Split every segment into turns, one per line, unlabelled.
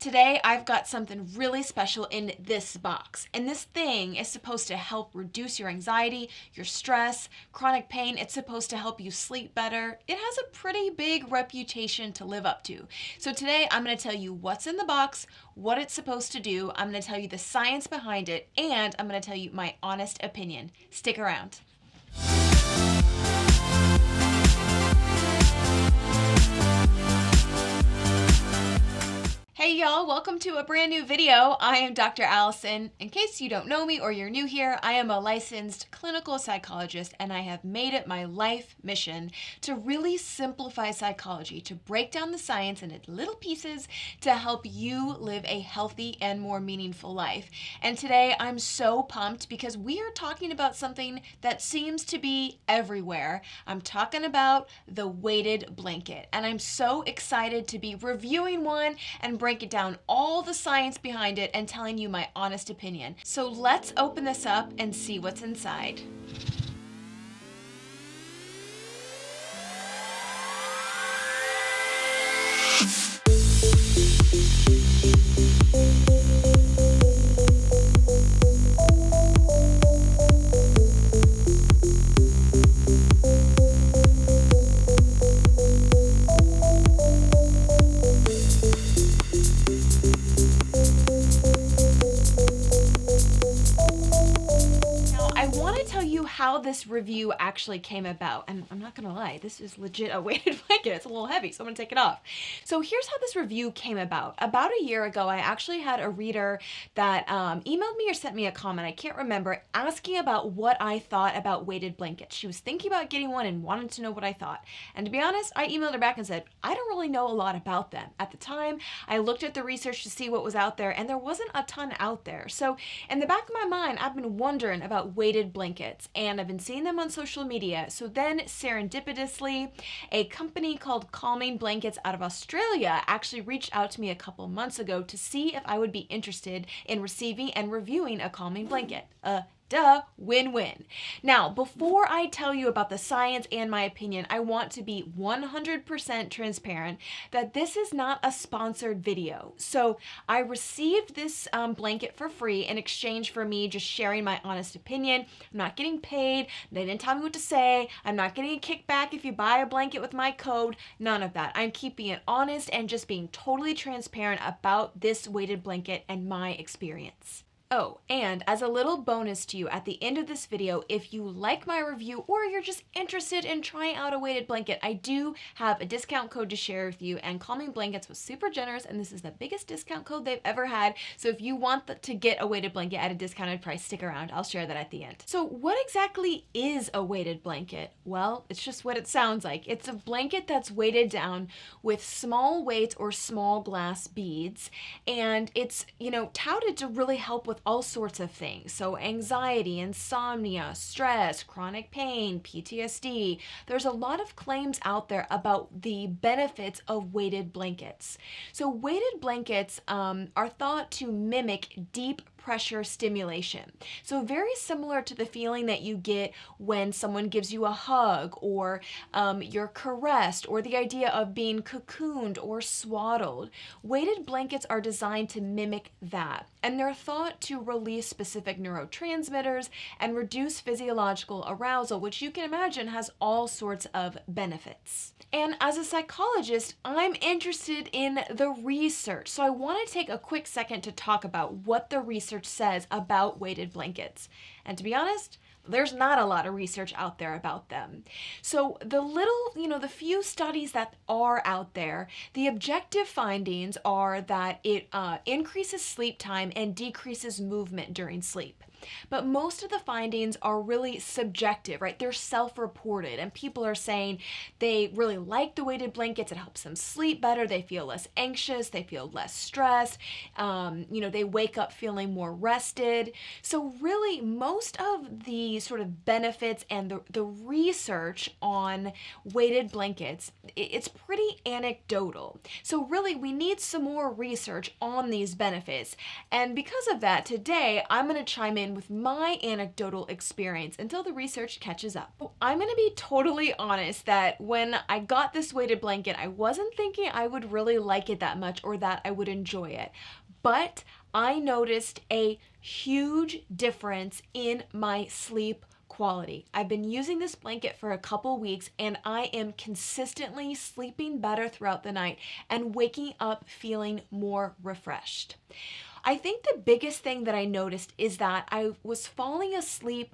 Today, I've got something really special in this box. And this thing is supposed to help reduce your anxiety, your stress, chronic pain. It's supposed to help you sleep better. It has a pretty big reputation to live up to. So today, I'm going to tell you what's in the box, what it's supposed to do. I'm going to tell you the science behind it, and I'm going to tell you my honest opinion. Stick around. Hey y'all, welcome to a brand new video. I am Dr. Allison. In case you don't know me or you're new here, I am a licensed clinical psychologist, and I have made it my life mission to really simplify psychology, to break down the science into little pieces to help you live a healthy and more meaningful life. And today I'm so pumped because we are talking about something that seems to be everywhere. I'm talking about the weighted blanket, and I'm so excited to be reviewing one and break it down all the science behind it and telling you my honest opinion. So let's open this up and see what's inside. How this review actually came about, and I'm not gonna lie, this is legit a weighted blanket. It's a little heavy, so I'm gonna take it off. So here's how this review came about. About a year ago, I actually had a reader that emailed me or sent me a comment, I can't remember, asking about what I thought about weighted blankets. She was thinking about getting one and wanted to know what I thought. And to be honest, I emailed her back and said, I don't really know a lot about them. At the time, I looked at the research to see what was out there, and there wasn't a ton out there. So in the back of my mind, I've been wondering about weighted blankets, and I've been seeing them on social media. So then serendipitously, a company called Calming Blankets out of Australia actually reached out to me a couple months ago to see if I would be interested in receiving and reviewing a calming blanket. Duh, win-win. Now, before I tell you about the science and my opinion, I want to be 100% transparent that this is not a sponsored video. So I received this blanket for free in exchange for me just sharing my honest opinion. I'm not getting paid. They didn't tell me what to say. I'm not getting a kickback if you buy a blanket with my code. None of that. I'm keeping it honest and just being totally transparent about this weighted blanket and my experience. Oh, and as a little bonus to you at the end of this video, if you like my review or you're just interested in trying out a weighted blanket, I do have a discount code to share with you, and Calming Blankets was super generous, and this is the biggest discount code they've ever had. So if you want to get a weighted blanket at a discounted price, stick around. I'll share that at the end. So what exactly is a weighted blanket? Well, it's just what it sounds like. It's a blanket that's weighted down with small weights or small glass beads, and it's, touted to really help with all sorts of things. So anxiety, insomnia, stress, chronic pain, PTSD. There's a lot of claims out there about the benefits of weighted blankets. So weighted blankets are thought to mimic deep pressure stimulation. So very similar to the feeling that you get when someone gives you a hug or you're caressed, or the idea of being cocooned or swaddled. Weighted blankets are designed to mimic that, and they're thought to release specific neurotransmitters and reduce physiological arousal, which you can imagine has all sorts of benefits. And as a psychologist, I'm interested in the research. So I want to take a quick second to talk about what the research says about weighted blankets. And to be honest, there's not a lot of research out there about them. So the few studies that are out there, the objective findings are that it increases sleep time and decreases movement during sleep. But most of the findings are really subjective, right? They're self-reported, and people are saying they really like the weighted blankets. It helps them sleep better. They feel less anxious. They feel less stressed. They wake up feeling more rested. So really, most of the sort of benefits and the research on weighted blankets, it's pretty anecdotal. So really, we need some more research on these benefits. And because of that, today, I'm going to chime in in with my anecdotal experience until the research catches up. I'm gonna be totally honest that when I got this weighted blanket, I wasn't thinking I would really like it that much or that I would enjoy it. But I noticed a huge difference in my sleep quality. I've been using this blanket for a couple weeks and I am consistently sleeping better throughout the night and waking up feeling more refreshed. I think the biggest thing that I noticed is that I was falling asleep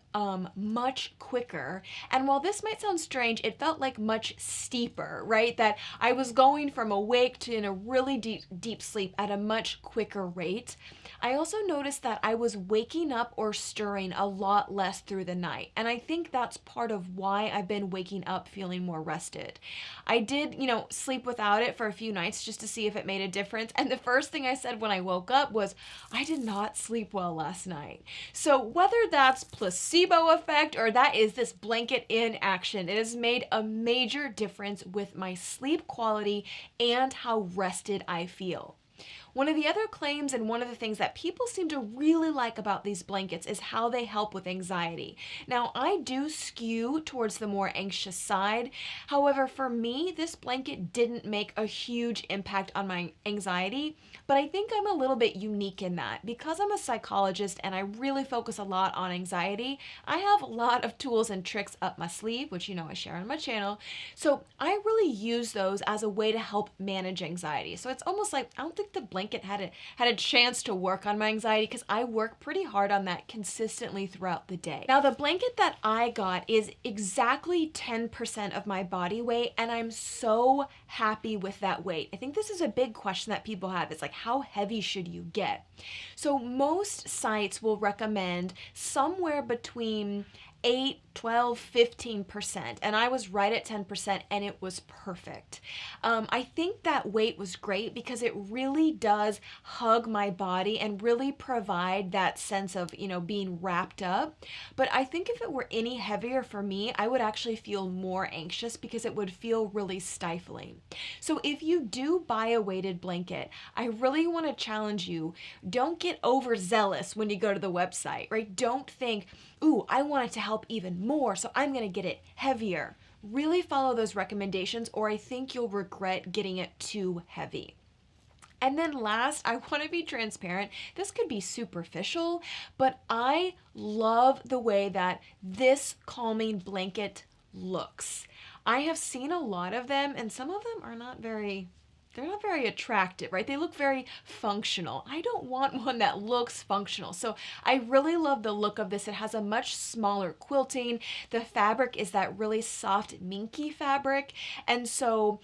much quicker. And while this might sound strange, it felt like much steeper, right? That I was going from awake to in a really deep sleep at a much quicker rate. I also noticed that I was waking up or stirring a lot less through the night. And I think that's part of why I've been waking up feeling more rested. I did, sleep without it for a few nights just to see if it made a difference. And the first thing I said when I woke up was, I did not sleep well last night. So whether that's placebo effect or that is this blanket in action, it has made a major difference with my sleep quality and how rested I feel. One of the other claims and one of the things that people seem to really like about these blankets is how they help with anxiety. Now, I do skew towards the more anxious side. However, for me, this blanket didn't make a huge impact on my anxiety, but I think I'm a little bit unique in that. Because I'm a psychologist and I really focus a lot on anxiety, I have a lot of tools and tricks up my sleeve, which I share on my channel. So I really use those as a way to help manage anxiety. So it's almost like, I don't think the blanket had a chance to work on my anxiety because I work pretty hard on that consistently throughout the day. Now, the blanket that I got is exactly 10% of my body weight, and I'm so happy with that weight. I think this is a big question that people have. It's like, how heavy should you get? So most sites will recommend somewhere between 8, 12, 15%, and I was right at 10% and it was perfect. I think that weight was great because it really does hug my body and really provide that sense of, being wrapped up. But I think if it were any heavier for me, I would actually feel more anxious because it would feel really stifling. So if you do buy a weighted blanket, I really want to challenge you, don't get overzealous when you go to the website, right? Don't think, ooh, I want it to help even more, so I'm gonna get it heavier. Really follow those recommendations or I think you'll regret getting it too heavy. And then last, I want to be transparent. This could be superficial, but I love the way that this calming blanket looks. I have seen a lot of them and some of them are not very attractive, right? They look very functional. I don't want one that looks functional. So I really love the look of this. It has a much smaller quilting. The fabric is that really soft, minky fabric. And so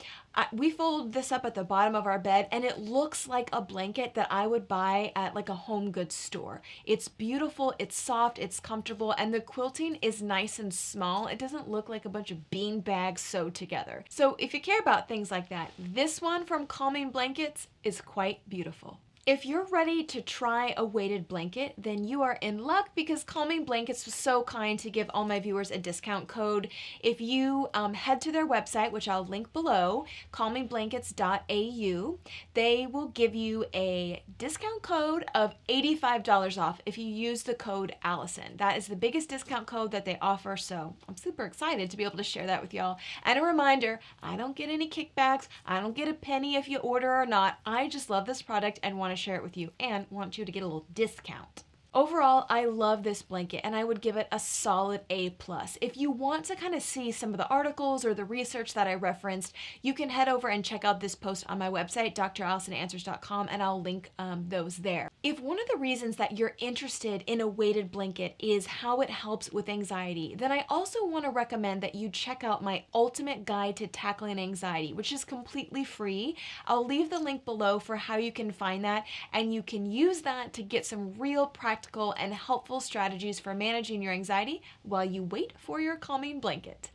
we fold this up at the bottom of our bed and it looks like a blanket that I would buy at like a home goods store. It's beautiful, it's soft, it's comfortable, and the quilting is nice and small. It doesn't look like a bunch of bean bags sewed together. So if you care about things like that, this one from Calming Blankets is quite beautiful. If you're ready to try a weighted blanket, then you are in luck because Calming Blankets was so kind to give all my viewers a discount code. If you head to their website, which I'll link below, calmingblankets.au, they will give you a discount code of $85 off if you use the code Allison. That is the biggest discount code that they offer, so I'm super excited to be able to share that with y'all. And a reminder, I don't get any kickbacks. I don't get a penny if you order or not. I just love this product and want to share it with you and want you to get a little discount. Overall, I love this blanket and I would give it a solid A+. If you want to kind of see some of the articles or the research that I referenced, you can head over and check out this post on my website, drallisonanswers.com, and I'll link those there. If one of the reasons that you're interested in a weighted blanket is how it helps with anxiety, then I also want to recommend that you check out my ultimate guide to tackling anxiety, which is completely free. I'll leave the link below for how you can find that, and you can use that to get some real practical and helpful strategies for managing your anxiety while you wait for your calming blanket.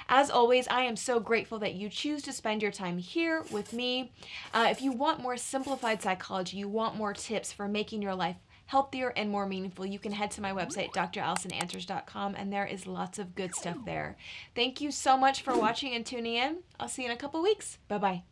As always, I am so grateful that you choose to spend your time here with me. If you want more simplified psychology, you want more tips for making your life healthier and more meaningful, you can head to my website, drallisonanswers.com, and there is lots of good stuff there. Thank you so much for watching and tuning in. I'll see you in a couple weeks. Bye-bye.